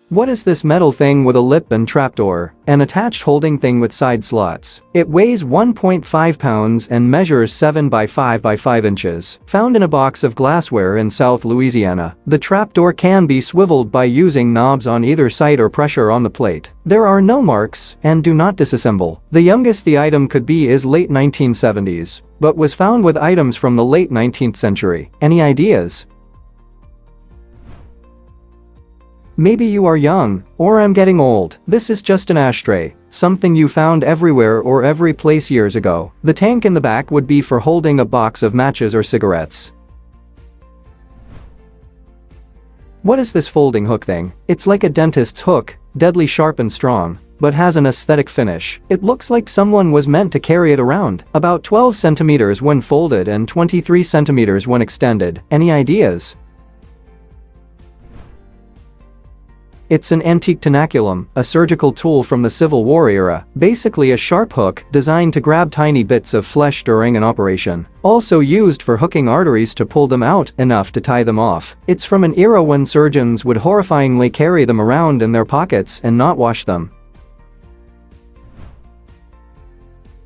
What is this metal thing with a lip and trapdoor, an attached holding thing with side slots? It weighs 1.5 pounds and measures 7 by 5 by 5 inches. Found in a box of glassware in South Louisiana. The trapdoor can be swiveled by using knobs on either side or pressure on the plate. There are no marks and do not disassemble. The youngest the item could be is late 1970s, but was found with items from the late 19th century. Any ideas? Maybe you are young, or I'm getting old. This is just an ashtray, something you found everywhere or every place years ago. The tank in the back would be for holding a box of matches or cigarettes. What is this folding hook thing? It's like a dentist's hook, deadly sharp and strong, but has an aesthetic finish. It looks like someone was meant to carry it around. About 12 centimeters when folded and 23 centimeters when extended. Any ideas? It's an antique tenaculum, a surgical tool from the Civil War era, basically a sharp hook designed to grab tiny bits of flesh during an operation. Also used for hooking arteries to pull them out enough to tie them off. It's from an era when surgeons would horrifyingly carry them around in their pockets and not wash them.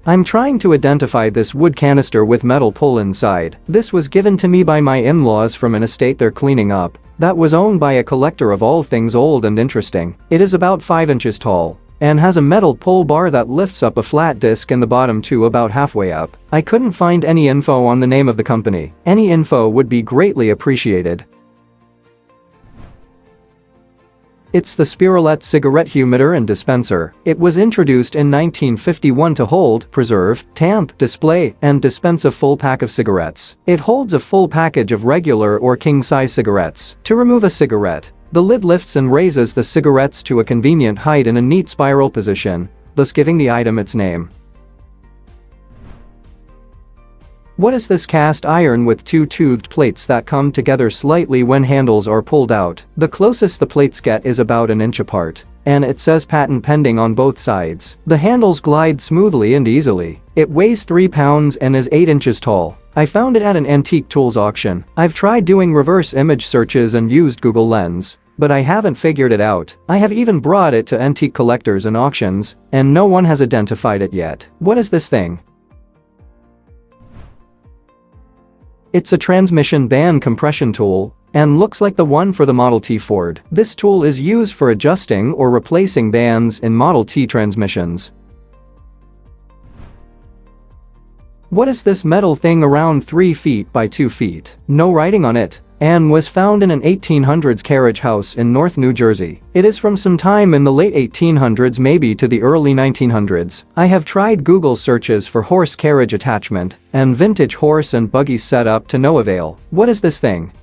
I'm trying to identify this wood canister with metal pull inside. This was given to me by my in-laws from an estate they're cleaning up that was owned by a collector of all things old and interesting. It is about 5 inches tall and has a metal pull bar that lifts up a flat disc in the bottom to about halfway up. I couldn't find any info on the name of the company. Any info would be greatly appreciated. It's the SPIRALETTE cigarette humidor and dispenser. It was introduced in 1951 to hold, preserve, tamp, display, and dispense a full pack of cigarettes. It holds a full package of regular or king-size cigarettes. To remove a cigarette, the lid lifts and raises the cigarettes to a convenient height in a neat spiral position, thus giving the item its name. What is this cast iron with two toothed plates that come together slightly when handles are pulled out? The closest the plates get is about an inch apart, and it says patent pending on both sides. The handles glide smoothly and easily. It weighs 3 pounds and is 8 inches tall. I found it at an antique tools auction. I've tried doing reverse image searches and used Google Lens, but I haven't figured it out. I have even brought it to antique collectors and auctions, and no one has identified it yet. What is this thing? It's a transmission band compression tool and looks like the one for the Model T Ford. This tool is used for adjusting or replacing bands in Model T transmissions. What is this metal thing around 3 feet by 2 feet? No writing on it, and was found in an 1800s carriage house in North New Jersey. It is from some time in the late 1800s, maybe to the early 1900s. I have tried Google searches for horse carriage attachment and vintage horse and buggy setup to no avail. What is this thing?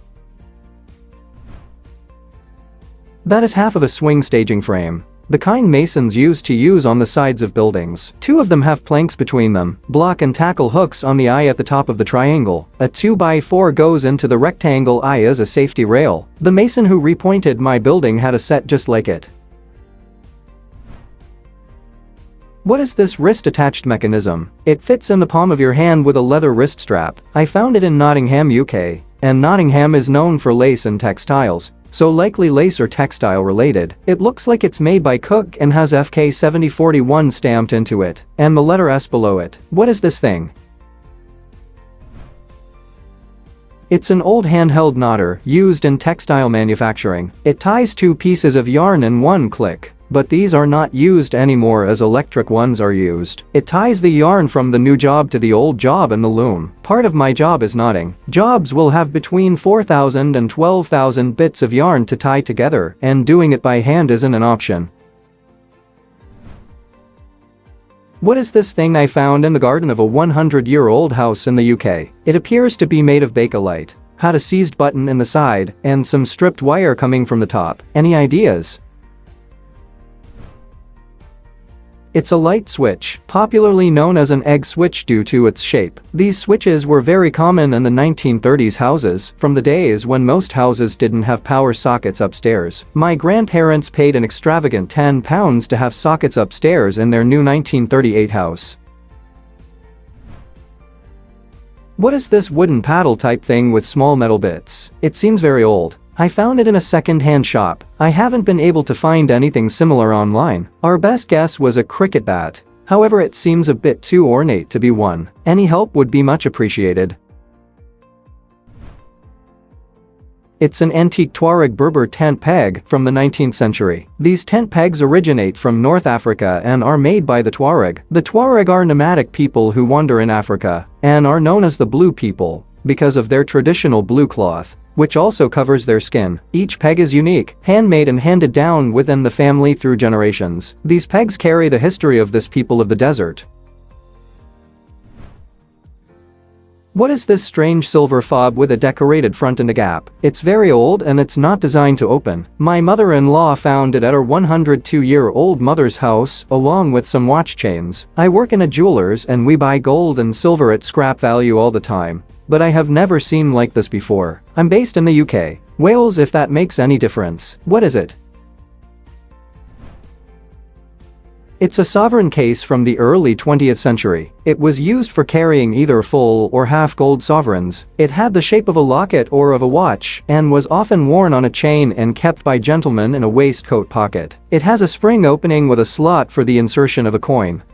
That is half of a swing staging frame, the kind masons used to use on the sides of buildings. 2 of them have planks between them, block and tackle hooks on the eye at the top of the triangle. A 2x4 goes into the rectangle eye as a safety rail. The mason who repointed my building had a set just like it. What is this wrist-attached mechanism? It fits in the palm of your hand with a leather wrist strap. I found it in Nottingham, UK, and Nottingham is known for lace and textiles, so likely lace or textile related. It looks like it's made by Cook and has FK 7041 stamped into it, and the letter S below it. What is this thing? It's an old handheld knotter used in textile manufacturing. It ties 2 pieces of yarn in one click, but these are not used anymore as electric ones are used. It ties the yarn from the new job to the old job in the loom. Part of my job is knotting. Jobs will have between 4,000 and 12,000 bits of yarn to tie together, and doing it by hand isn't an option. What is this thing I found in the garden of a 100-year-old house in the UK? It appears to be made of Bakelite, had a seized button in the side, and some stripped wire coming from the top. Any ideas? It's a light switch, popularly known as an egg switch due to its shape. These switches were very common in the 1930s houses, from the days when most houses didn't have power sockets upstairs. My grandparents paid an extravagant £10 to have sockets upstairs in their new 1938 house. What is this wooden paddle type thing with small metal bits? It seems very old. I found it in a second-hand shop. I haven't been able to find anything similar online. Our best guess was a cricket bat. However, it seems a bit too ornate to be one. Any help would be much appreciated. It's an antique Tuareg Berber tent peg from the 19th century. These tent pegs originate from North Africa and are made by the Tuareg. The Tuareg are nomadic people who wander in Africa and are known as the blue people because of their traditional blue cloth, which also covers their skin. Each peg is unique, handmade and handed down within the family through generations. These pegs carry the history of this people of the desert. What is this strange silver fob with a decorated front and a gap? It's very old and it's not designed to open. My mother-in-law found it at her 102-year-old mother's house along with some watch chains. I work in a jeweler's and we buy gold and silver at scrap value all the time, but I have never seen like this before. I'm based in the UK. Wales, if that makes any difference. What is it? It's a sovereign case from the early 20th century. It was used for carrying either full or half gold sovereigns. It had the shape of a locket or of a watch and was often worn on a chain and kept by gentlemen in a waistcoat pocket. It has a spring opening with a slot for the insertion of a coin.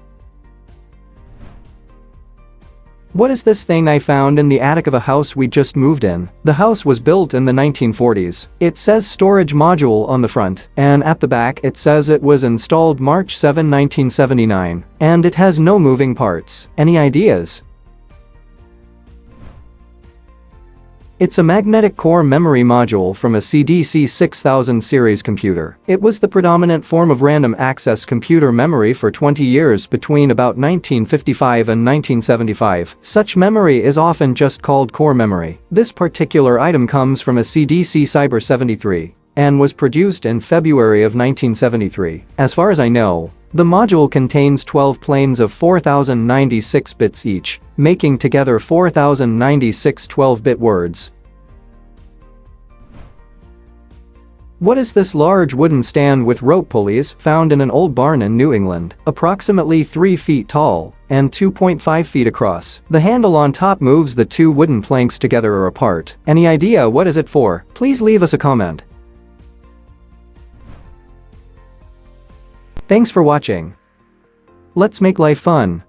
What is this thing I found in the attic of a house we just moved in? The house was built in the 1940s. It says storage module on the front, and at the back it says it was installed March 7, 1979. And it has no moving parts. Any ideas? It's a magnetic core memory module from a CDC 6000 series computer. It was the predominant form of random access computer memory for 20 years between about 1955 and 1975. Such memory is often just called core memory. This particular item comes from a CDC Cyber 73 and was produced in February of 1973. As far as I know, the module contains 12 planes of 4096 bits each, making together 4096 12-bit words. What is this large wooden stand with rope pulleys found in an old barn in New England? Approximately 3 feet tall and 2.5 feet across. The handle on top moves the two wooden planks together or apart. Any idea what is it for? Please leave us a comment. Thanks for watching. Let's make life fun.